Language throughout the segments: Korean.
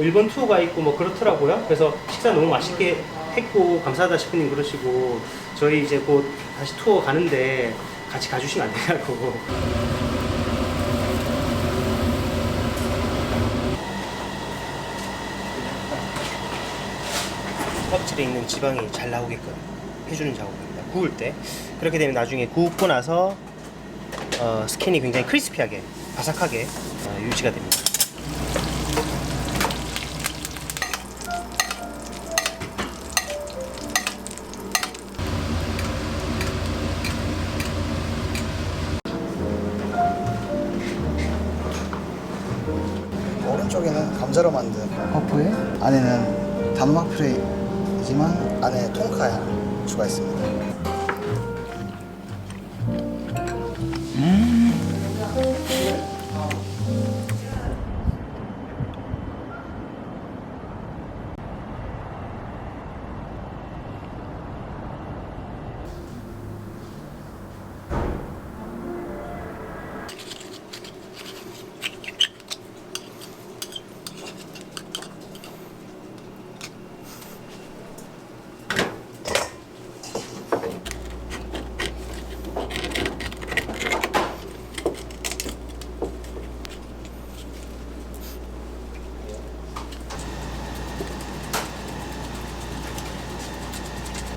일본 투어가 있고 뭐 그렇더라고요. 그래서 식사 너무 맛있게 했고 감사하다 싶으님 그러시고 저희 이제 곧 다시 투어 가는데 같이 가주시면 안 되냐고. 껍질에 있는 지방이 잘 나오게끔 해주는 작업입니다. 구울 때. 그렇게 되면 나중에 굽고 나서 스킨이 굉장히 크리스피하게 바삭하게 유지가 됩니다. 오른쪽에는 감자로 만든 퍼프에 안에는 단호박 퓨레이지만 안에 통카야 추가했습니다.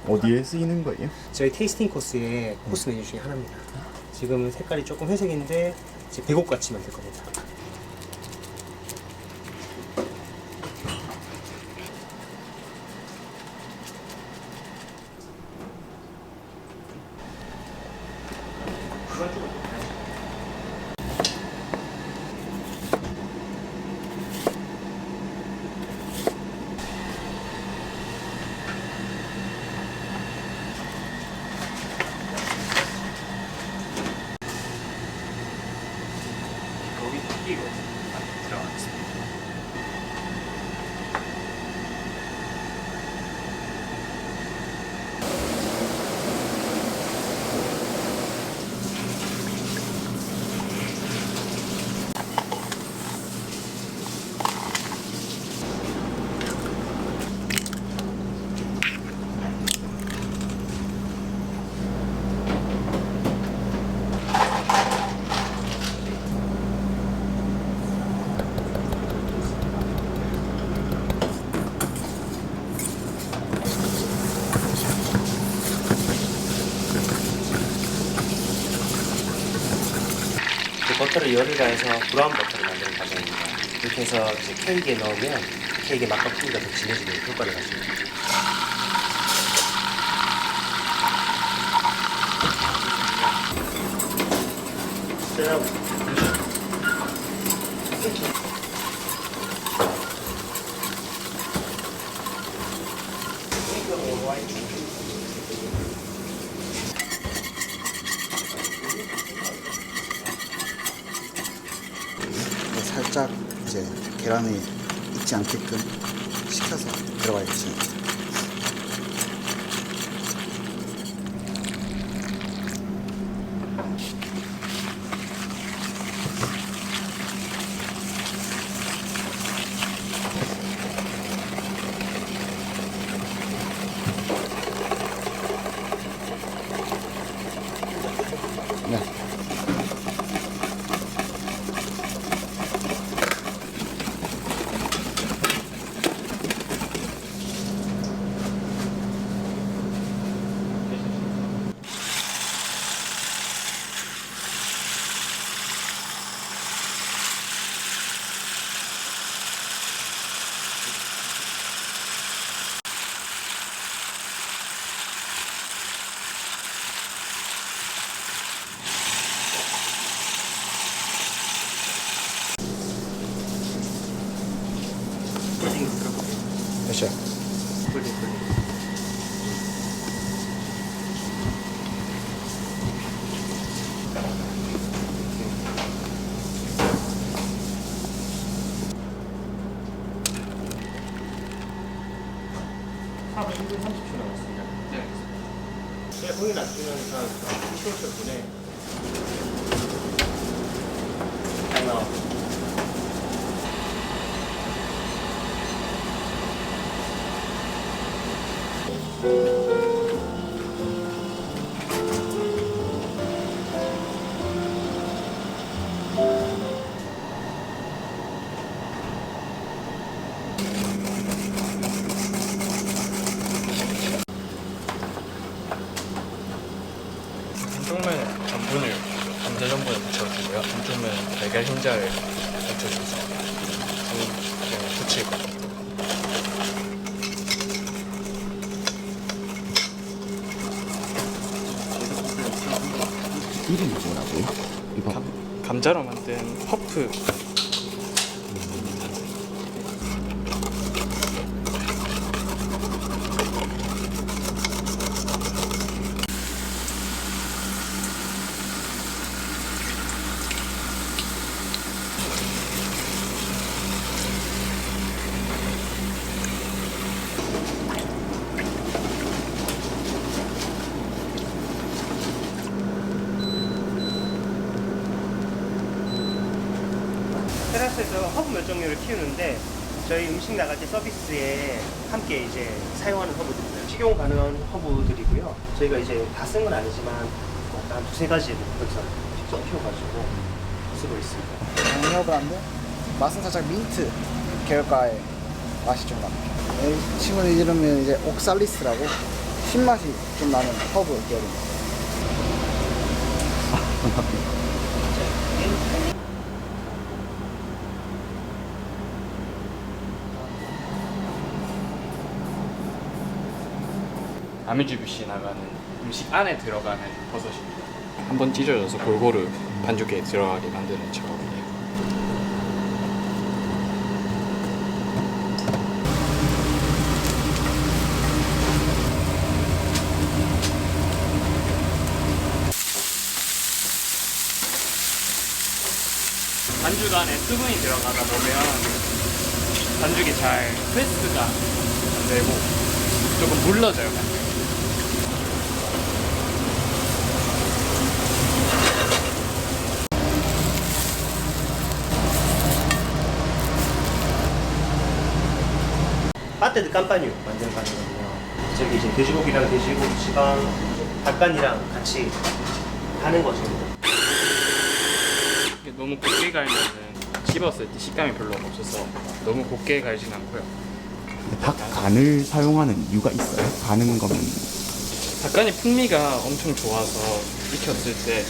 어디에 쓰이는 거예요? 저희 테이스팅 코스의 코스 메뉴 중에 하나입니다. 지금은 색깔이 조금 회색인데 이제 배곡같이 만들 겁니다. 여기 끼고 들어가겠습니다. 버터를 열을 가해서 브라운 버터를 만드는 과정입니다. 이렇게 해서 이제 케이크에 넣으면 케이크의 맛과 풍미가 더 진해지는 효과를 가집니다. 살짝 이제 계란이 익지 않게끔 식혀서 들어가야겠습니다. 네. 됐어요. 하루 1분 30초 남았습니다. 네, 알겠습니다. 제가 손이 낮추면서 시원시원 보내. 타임아웃. 한쪽면에 전분을 감자 전분을 묻혀주고요. 한쪽면에 달걀 흰자를 묻혀줘서 그냥 부칠 거예요. 이름이 뭐라고요? 이거 감자로 만든 퍼프. 테라스에서 허브 몇 종류를 키우는데 저희 음식 나갈 때 서비스에 함께 이제 사용하는 허브들입니다. 식용 가능한 허브들이고요. 저희가 이제 다 쓴 건 아니지만 한 두세 가지를 여기서 직접 키워가지고 쓰고 있습니다. 장려브란드 맛은 살짝 민트 계열가의 맛이 좀 나요. 이 친구는 이름은 이제 옥살리스라고 신맛이 좀 나는 허브 계열입니다. 아미주비시 나가는 음식 안에 들어가는 버섯입니다. 한번 찢어져서 골고루 반죽에 들어가게 만드는 작업이에요. 반죽 안에 수분이 들어가다 보면 반죽이 잘 프레스가 안 되고 조금 물러져요, 반죽이. 파테드 깜파뉴 만드는 과정이거든요. 저기 이제 돼지고기랑 돼지고기 지방, 닭간이랑 같이 하는 거죠. 이게 너무 곱게 갈면은 씹었을 때 식감이 별로 없어서 너무 곱게 갈진 않고요. 닭 간을 사용하는 이유가 있어요? 가는 거면 닭간이 풍미가 엄청 좋아서 익혔을 때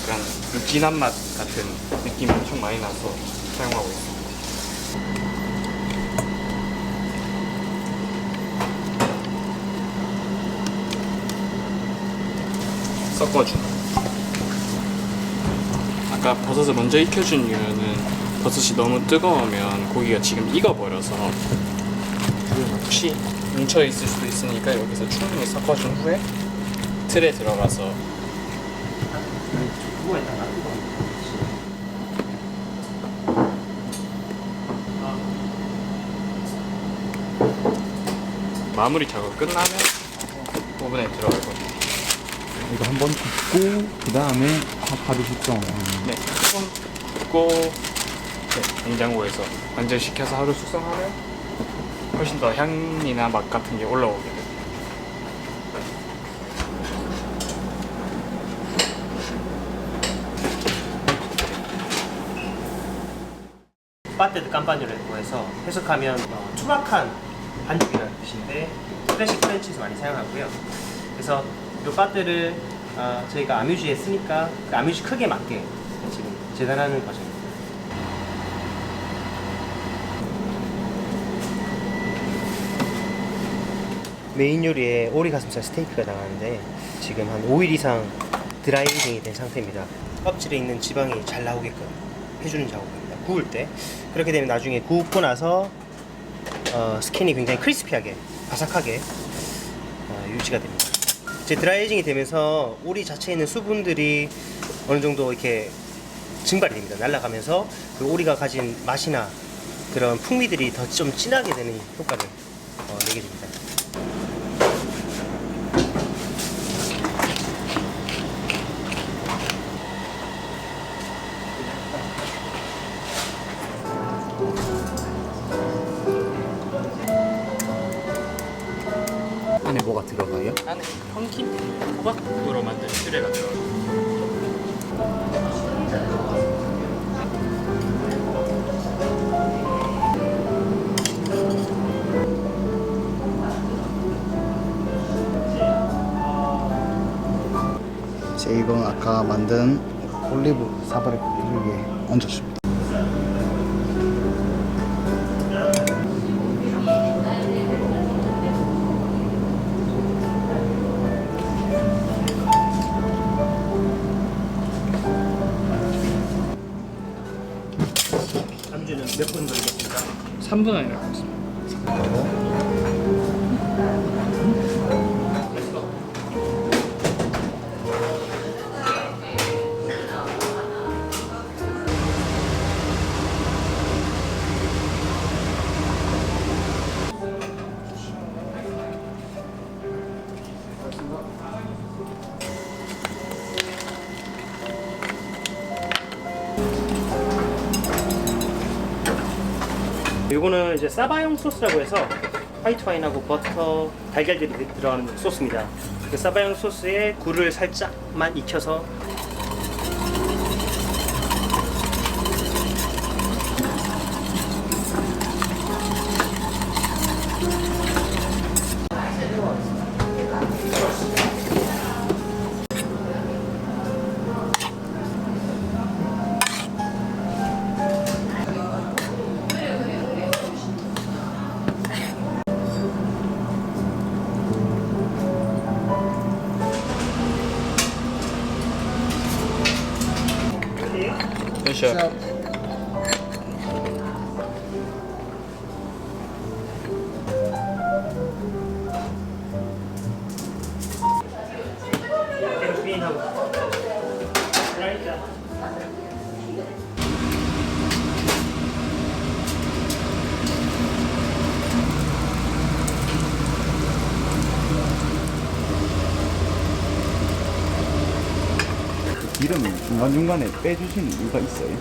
약간 진한 맛 같은 느낌이 엄청 많이 나서 사용하고 있습니다. 섞어주는. 아까 버섯을 먼저 익혀준 이유는 버섯이 너무 뜨거우면 고기가 지금 익어버려서 혹시 뭉쳐있을 수도 있으니까 여기서 충분히 섞어준 후에 틀에 들어가서 그거에다가 마무리 작업 끝나면 오븐에 들어갈 겁니다. 이거 한번 굽고 그 다음에 하루 숙성. 네, 한번 굽고 네, 냉장고에서 완전식혀서 하루 숙성하면 훨씬 더 향이나 맛 같은 게 올라오게 돼요. 파테드 깜파뉴라고 해서 해석하면 투박한 반죽이라는 뜻인데 클래식 프렌치에서 많이 사용하고요. 그래서 이 파테를 저희가 아뮤지에 쓰니까 그 아뮤지 크기에 맞게 지금 재단하는 과정입니다. 메인 요리에 오리 가슴살 스테이크가 나가는데 지금 한 5일 이상 드라이징이 된 상태입니다. 껍질에 있는 지방이 잘 나오게끔 해주는 작업입니다. 구울 때 그렇게 되면 나중에 굽고 나서 스킨이 굉장히 크리스피하게 바삭하게 유지가 됩니다. 이제 드라이징이 되면서 오리 자체에 있는 수분들이 어느 정도 이렇게 증발이 됩니다. 날아가면서 그 오리가 가진 맛이나 그런 풍미들이 더 좀 진하게 되는 효과를 내게 됩니다. 안에 뭐가 들어가요? 안에 펑킨 호박으로 만든 퓨레가 들어가요. 이제 이건 아까 만든 올리브 사발의 고기를 위해 얹어줍니다. 안주는 몇 분 걸리겠습니까? 3분 안에 나올 것 같습니다. 이거는 이제 사바용 소스라고 해서 화이트 와인하고 버터, 달걀들이 들어가는 소스입니다. 그 사바용 소스에 굴을 살짝만 익혀서 샷. 캠페인하고 기름을 중간중간에 빼주시는 이유가 있어요?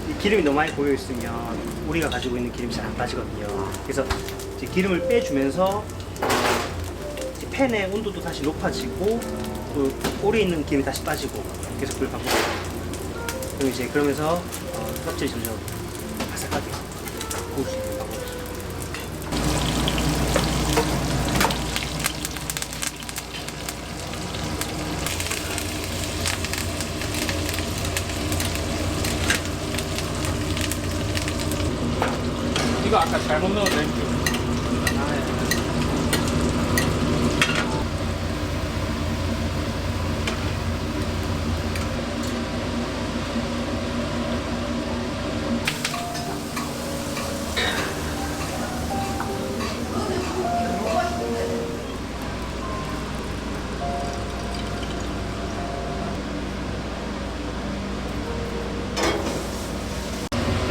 이 기름이 너무 많이 고여 있으면 우리가 가지고 있는 기름이 잘 안 빠지거든요. 그래서 이제 기름을 빼주면서 이제 팬의 온도도 다시 높아지고 또 오래 있는 기름이 다시 빠지고 계속 그걸 반복해요. 그럼 이제 그러면서 껍질이 점점 바삭하게 구울 수 있는 방법. 이거 아까 잘못 넣은 렌즈.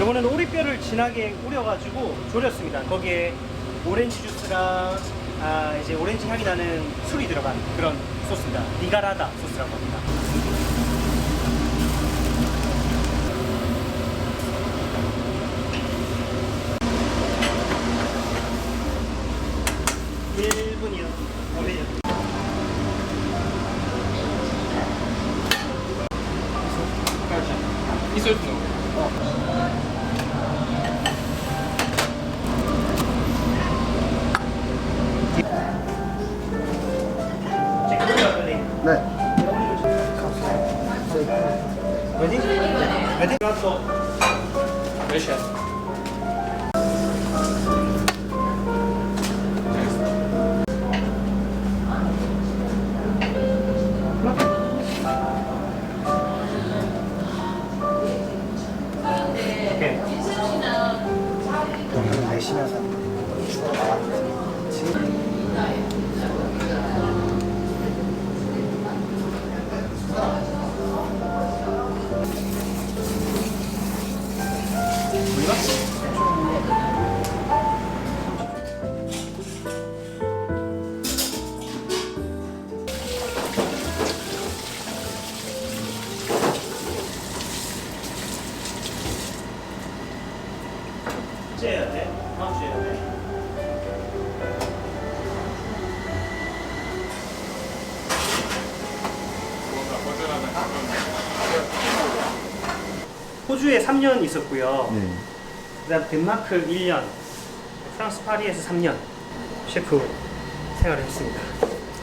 이거는 오리뼈를 진하게 우려가지고 졸였습니다. 거기에 오렌지 주스랑 이제 오렌지 향이 나는 술이 들어간 그런 소스입니다. 니가라다 소스라고 합니다. (1분이요) 오래요. 있을 수 없어. 네. 레디? 레디? 또 몇 샷? 호주에 3년 있었고요. 네. 그다음 덴마크 1년, 프랑스 파리에서 3년 셰프 생활을 했습니다.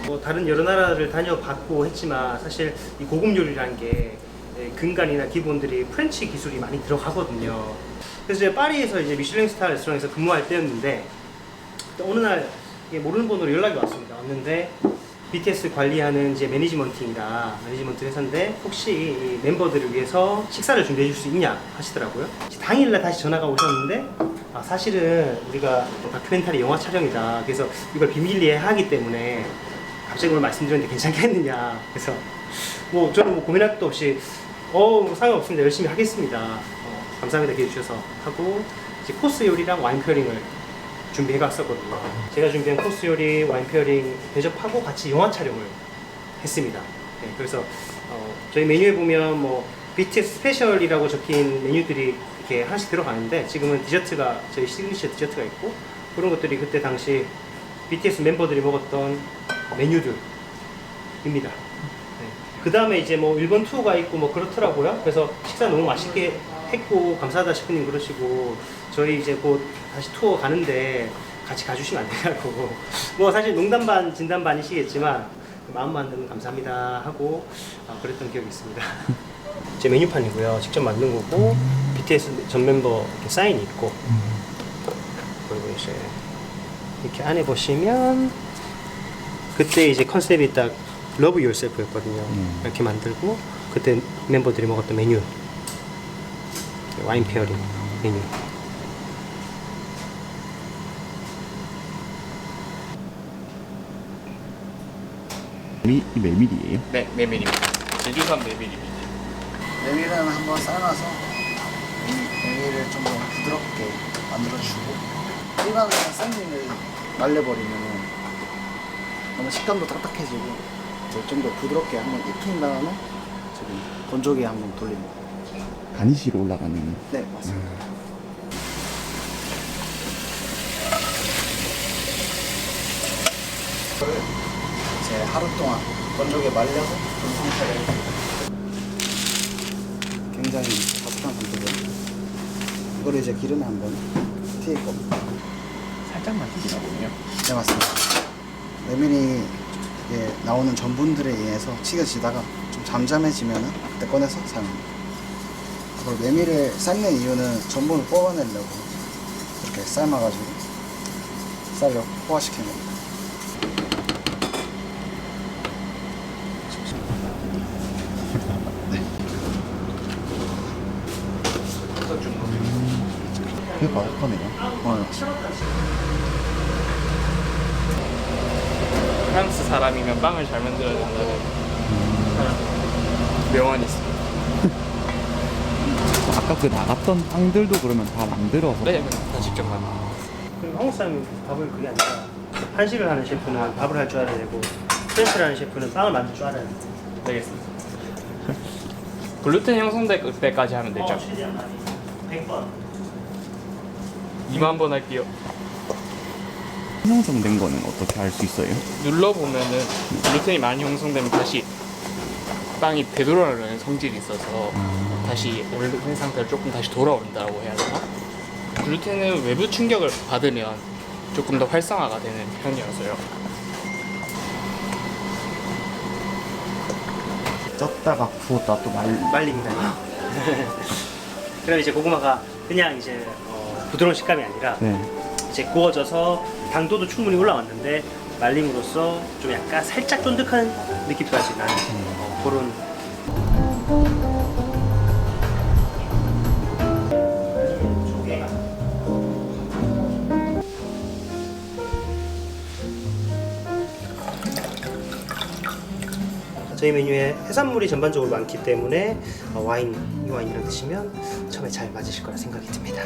뭐 다른 여러 나라를 다녀봤고 했지만 사실 이 고급 요리라는 게 근간이나 기본들이 프렌치 기술이 많이 들어가거든요. 그래서 이제 파리에서 이제 미슐랭 스타 레스토랑에서 근무할 때였는데 어느 날 모르는 번호로 연락이 왔습니다. 왔는데 BTS 관리하는 이제 매니지먼트 회사인데 혹시 이 멤버들을 위해서 식사를 준비해 줄 수 있냐 하시더라고요. 당일날 다시 전화가 오셨는데 사실은 우리가 다큐멘터리 영화 촬영이다. 그래서 이걸 비밀리에 하기 때문에 갑자기 오늘 말씀드렸는데 괜찮겠느냐. 그래서 뭐 저는 뭐 고민할 것도 없이 상관없습니다. 열심히 하겠습니다. 감사합니다. 기회 주셔서 하고 이제 코스 요리랑 와인 페어링을 준비해 갔었거든요. 제가 준비한 코스 요리, 와인 페어링 대접하고 같이 영화 촬영을 했습니다. 네, 그래서 저희 메뉴에 보면 뭐 BTS 스페셜이라고 적힌 메뉴들이 이렇게 하나씩 들어가는데 지금은 디저트가 저희 시그니처 디저트가 있고 그런 것들이 그때 당시 BTS 멤버들이 먹었던 메뉴들입니다. 네. 그 다음에 이제 뭐 일본 투어가 있고 뭐 그렇더라고요. 그래서 식사 너무 맛있게 했고 감사하다 셰프님 그러시고 저희 이제 곧 다시 투어 가는데 같이 가주시면 안 되냐고 뭐 사실 농담 반 진담 반이시겠지만 마음만 들면 감사합니다 하고 그랬던 기억이 있습니다. 제 메뉴판이고요. 직접 만든 거고 BTS 전 멤버 이렇게 사인이 있고 그리고 이제 이렇게 안에 보시면 그때 이제 컨셉이 딱 Love Yourself였거든요. 이렇게 만들고 그때 멤버들이 먹었던 메뉴 와인 페어링 메뉴. 이 메밀이에요? 네, 메밀입니다. 제주산 메밀입니다. 메밀은 한번 삶아서 메밀을 좀 더 부드럽게 만들어주고 일반 그냥 생면을 말려버리면 너무 식감도 딱딱해지고 좀 더 부드럽게 한번 익힌 다음에 저기 건조기에 한번 돌립니다. 가니쉬로 올라가는. 네, 맞습니다. 이제 하루 동안 건조기에 말려서 그 상태를 굉장히 바삭한 상태고요. 이거를 이제 기름에 한번 튀길 겁니다. 살짝만 튀기나군요. 네, 맞습니다. 메밀이 이게 나오는 전분들에 의해서 튀겨지다가 좀 잠잠해지면 그때 꺼내서 사용합니다. 그리고 메밀을 삶는 이유는 전분을 뽑아내려고 이렇게 삶아가지고 쌀을 포화시키는 겁니다. 되게 바삭하네요. 프랑스 사람이면 빵을 잘 만들어야 된다는 명언이 있습니다. 아까 그 나갔던 빵들도 그러면 다 만들어서. 네, 다 직접 만든. 그리고 한국 사람이 밥을 그게 아니라 한식을 하는 셰프는 밥을 할 줄 알아야 되고 프렌치를 하는 셰프는 빵을 만들 줄 알아야 돼. 되겠습니다. 글루텐 형성될 때까지 하면 되죠. 최대한 많이 100번. 2만 번 할게요. 형성된 거는 어떻게 알 수 있어요? 눌러보면은 글루텐이 많이 형성되면 다시 빵이 되돌아오는 성질이 있어서 다시 원래 상태로 조금 다시 돌아온다고 해야 되나? 글루텐은 외부 충격을 받으면 조금 더 활성화가 되는 편이어서요. 쪘다가 부었다 또 말립니다. 그럼 이제 고구마가 그냥 이제 부드러운 식감이 아니라 네. 이제 구워져서 당도도 충분히 올라왔는데 말림으로써 좀 약간 살짝 쫀득한 느낌까지 나는 그런. 저희 메뉴에 해산물이 전반적으로 많기 때문에 이 와인이랑 드시면 처음에 잘 맞으실 거라 생각이 듭니다.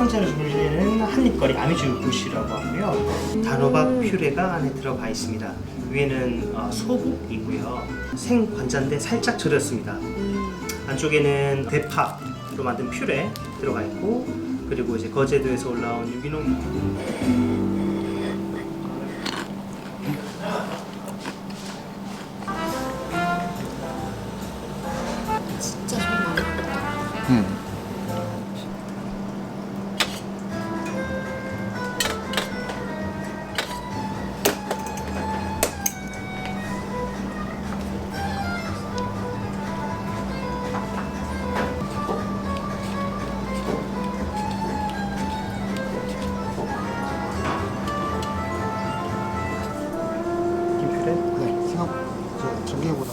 번째로 준비되는 한입거리 아미주 부시라고 하고요. 단호박 퓨레가 안에 들어가 있습니다. 위에는 소국이고요. 생관자인데 살짝 절였습니다. 안쪽에는 대파로 만든 퓨레 들어가 있고, 그리고 이제 거제도에서 올라온 유기농 진짜 손 많이 갔다. 김퓨레. 네, 생각보다 전기보다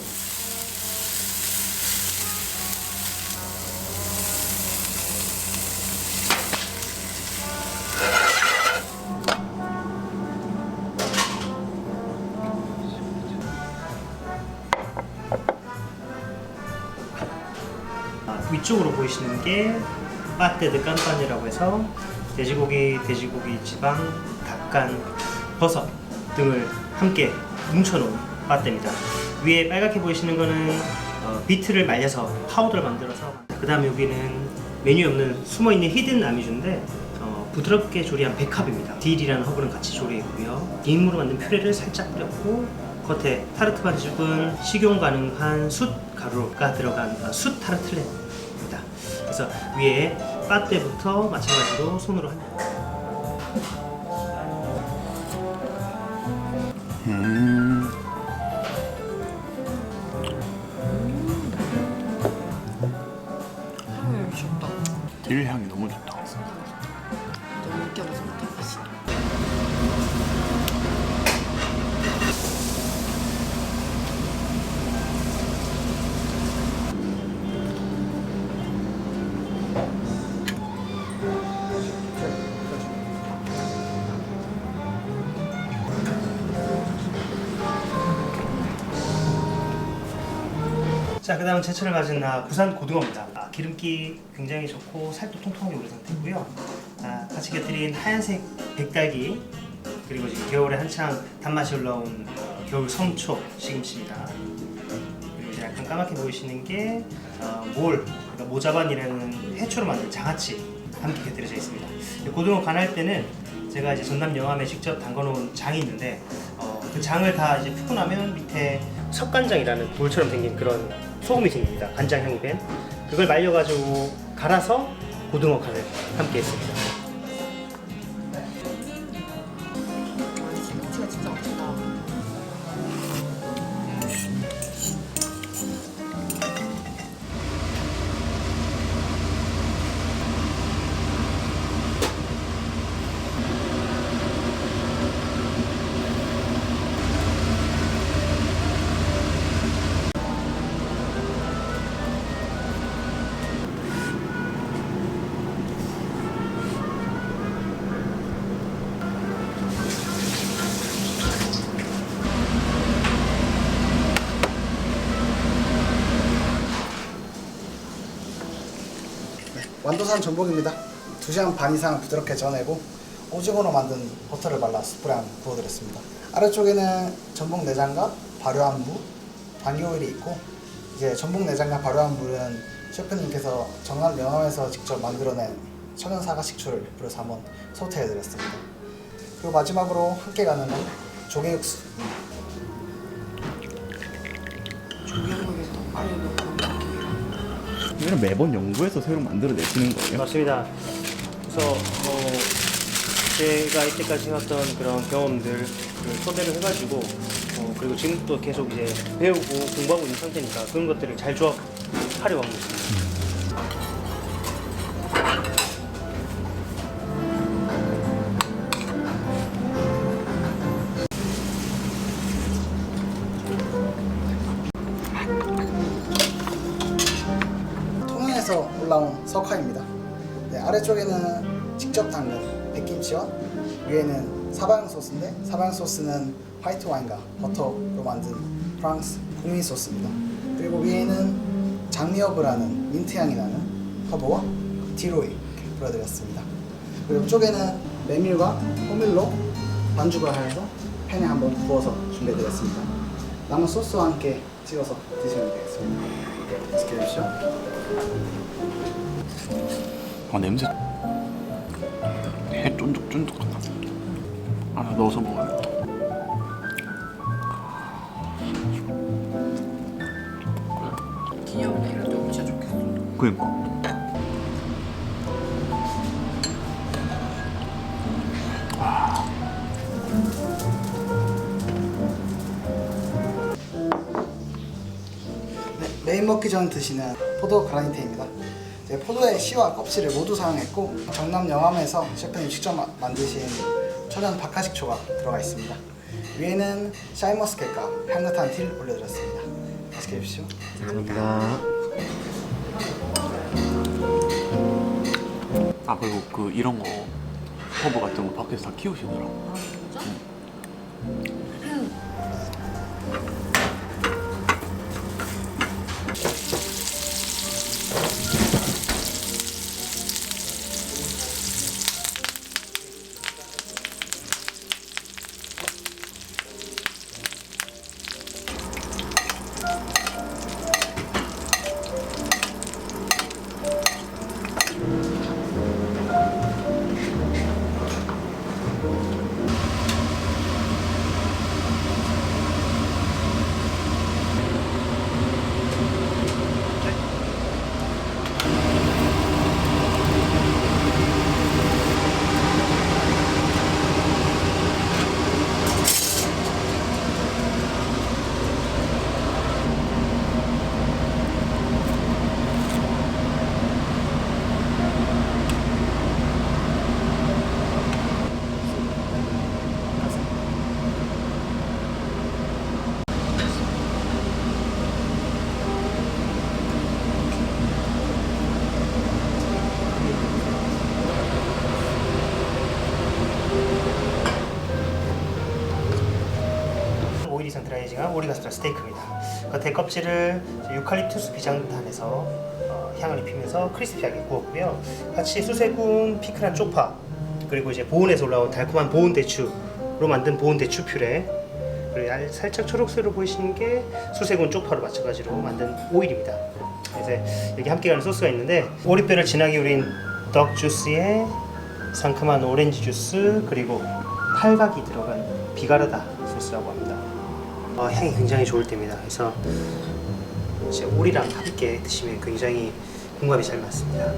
위쪽으로 보이시는 게 빠떼드 깐빠니라고 해서 돼지고기 지방, 닭간, 버섯 등을 함께 뭉쳐놓은 빠떼입니다. 위에 빨갛게 보이시는 거는 비트를 말려서 파우더를 만들어서, 그 다음에 여기는 메뉴에 없는 숨어있는 히든 아미주인데 부드럽게 조리한 백합입니다. 딜이라는 허브는 같이 조리했고요. 김으로 만든 퓨레를 살짝 뿌렸고, 겉에 타르트 반죽은 식용 가능한 숯 가루가 들어간 숯 타르틀렛입니다. 그래서 위에 빠떼부터 마찬가지로 손으로 한 미쳤다. 딜 향이 너무 좋다. 너무 느껴봐서 못하겠어. 자, 그 다음은 제철을 맞은 부산 고등어입니다. 기름기 굉장히 좋고 살도 통통하게 오른 상태고요. 같이 곁들인 하얀색 백달기, 그리고 지금 겨울에 한창 단맛이 올라온 겨울 성초 시금치입니다. 그리고 이제 약간 까맣게 보이시는 게 그러니까 모자반이라는 해초로 만든 장아찌 함께 곁들여져 있습니다. 고등어 간할 때는 제가 이제 전남 영암에 직접 담궈놓은 장이 있는데 그 장을 다 이제 푸고 나면 밑에 석간장이라는 돌처럼 생긴 그런 소금이 생깁니다. 간장 향이 밴 그걸 말려가지고 갈아서 고등어 간을 함께 했습니다. 시금치가 진짜 맛있다. 완도산 전복입니다. 2시간 반 이상 부드럽게 져내고 오징어로 만든 버터를 발라 숯불에 구워드렸습니다. 아래쪽에는 전복 내장과 발효한 무, 당귀오일이 있고, 이제 전복 내장과 발효한 물은 셰프님께서 전남 영암에서 직접 만들어낸 천연 사과 식초를 뿌려서 한번 소태해드렸습니다. 그리고 마지막으로 함께 가는 건 조개육수. 조개 한국에서 빨리 넣고 이거는 매번 연구해서 새로 만들어내시는 거예요? 맞습니다. 그래서 제가 이때까지 해왔던 그런 경험들을 토대로 해가지고 그리고 지금 또 계속 이제 배우고 공부하고 있는 상태니까 그런 것들을 잘 조합하려고 하고 있습니다. 통영에서 올라온 석화입니다. 네, 아래쪽에는 직접 담근 백김치와 위에는 사바양 소스인데, 사바양 소스는 화이트 와인과 버터로 만든 프랑스 국민 소스입니다. 그리고 위에는 장미허브라는 민트향이 나는 허브와 디로이 이렇게 뿌려드렸습니다. 그리고 이쪽에는 메밀과 호밀로 반죽을 해서 팬에 한번 구워서 준비해드렸습니다. 남은 소스와 함께 찍어서 드시면 되겠습니다. 맛있게 드십시오. 냄새 해 쫀득쫀득하다. 하나 넣어서 먹어요. 기념일에 이럴 때 오면 진짜 좋겠어. 그러니까. 네, 메인 먹기 전 드시는 포도 그라니테입니다. 포도의 씨와 껍질을 모두 사용했고 경남 영암에서 셰프님 직접 만드신 천연 박하식초가 들어가 있습니다. 위에는 샤인머스켓과 향긋한 티를 올려드렸습니다. 맛있게 드십시오. 감사합니다. 그리고 그 이런 거 허브 같은 거 밖에서 다 키우시더라. 아 진짜? 이상 드라이징한 오리가스프라 스테이크입니다. 겉에 껍질을 유칼립투스 비장탄에서 향을 입히면서 크리스피하게 구웠고요. 같이 수세군 피클한 쪽파, 그리고 이제 보온에서 올라온 달콤한 보온 대추로 만든 보온 대추 퓨레, 그리고 살짝 초록색으로 보이시는 게 수세군 쪽파로 맞춰가지고 만든 오일입니다. 그래서 여기 함께 가는 소스가 있는데 오리뼈를 진하게 우린 덕 주스에 상큼한 오렌지 주스, 그리고 팔각이 들어간 비가르다 소스라고 합니다. 향이 굉장히 좋을 때입니다. 그래서 이제 오리랑 함께 드시면 굉장히 궁합이 잘 맞습니다.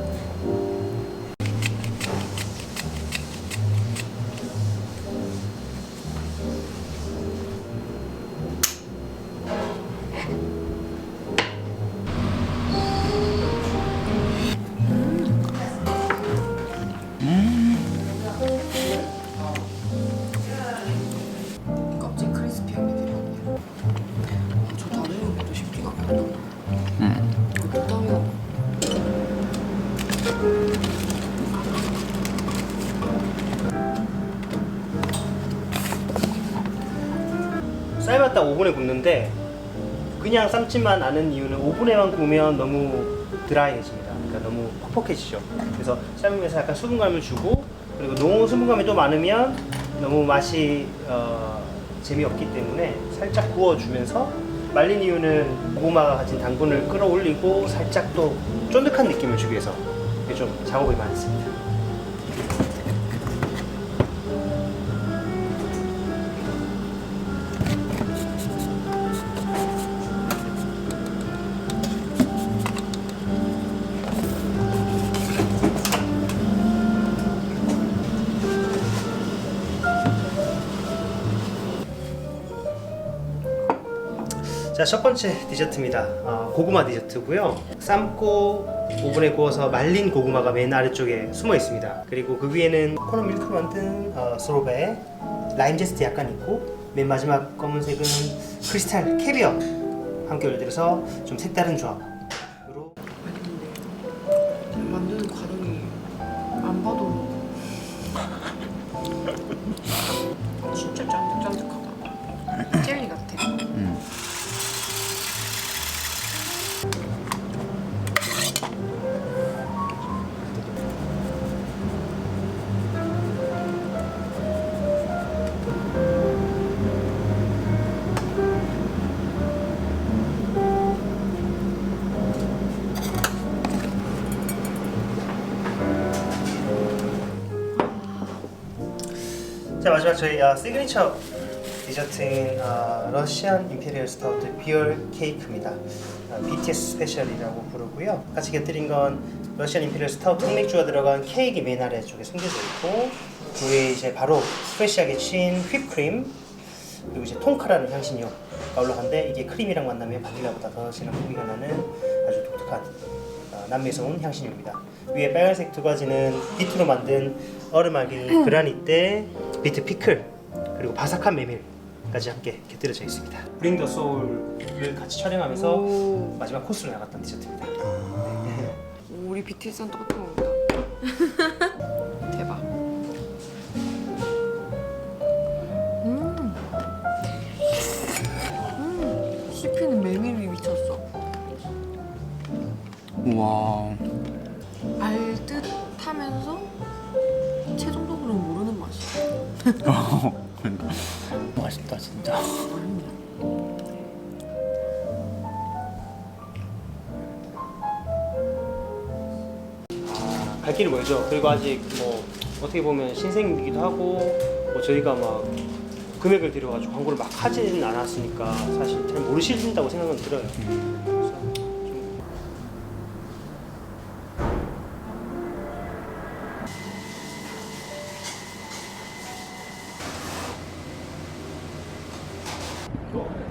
껍질 크리스피하게 되거든요. 저 다듬는 것도 쉽지가 않거든요. 그렇다면 삶았다 오븐에 굽는데 그냥 삶지만 않은 이유는 오븐에만 구우면 너무 드라이해집니다. 그러니까 너무 퍽퍽해지죠. 그래서 삶으면서 약간 수분감을 주고, 그리고 너무 수분감이 또 많으면 너무 맛이 재미없기 때문에 살짝 구워주면서, 말린 이유는 고구마가 가진 당분을 끌어올리고 살짝 또 쫀득한 느낌을 주기 위해서 이게 좀 작업이 많습니다. 자, 첫 번째 디저트입니다. 고구마 디저트고요. 삶고 오븐에 구워서 말린 고구마가 맨 아래쪽에 숨어 있습니다. 그리고 그 위에는 코코넛 밀크로 만든 소르베, 라임 제스트 약간 있고, 맨 마지막 검은색은 크리스탈 캐비어 함께 올려드려서 좀 색다른 조합으로. 아니 근데 만드는 과정이 안 봐도 진짜 짠득짠득하다. 젤리 같아. 자, 마지막 저희 시그니처 디저트인 러시안 임페리얼 스타우트 비얼 케이크입니다. BTS 스페셜이라고 부르고요. 같이 곁들인 건 러시안 임페리얼 스타우트 흑맥주가 들어간 케이크 맨 아래 쪽에 숨겨져 있고, 그 위에 이제 바로 프레시하게 친 휘프크림, 그리고 이제 톤카라는 향신료가 올라간데, 이게 크림이랑 만나면 바닐라보다 더 진한 풍미가 나는 아주 독특한 남미에서 온 향신료입니다. 위에 빨간색 두 가지는 비트로 만든 얼음알갱이 그라니테, 비트 피클, 그리고 바삭한 메밀까지 함께 곁들여져 있습니다. 브링 더 소울을 같이 촬영하면서 오. 마지막 코스로 나갔던 디저트입니다. 우리 BTS랑 똑같은 겁니다. 대박. 씹히는 메밀이 미쳤어. 우와. 알듯하면서 최종적으로 모르는 맛이야. 그러니까 맛있다 진짜. 갈 길이 멀죠. 그리고 아직 뭐 어떻게 보면 신생이기도 하고, 뭐 저희가 막 금액을 들여가지고 광고를 막 하지는 않았으니까 사실 잘 모르신다고 생각은 들어요. 그래서 좀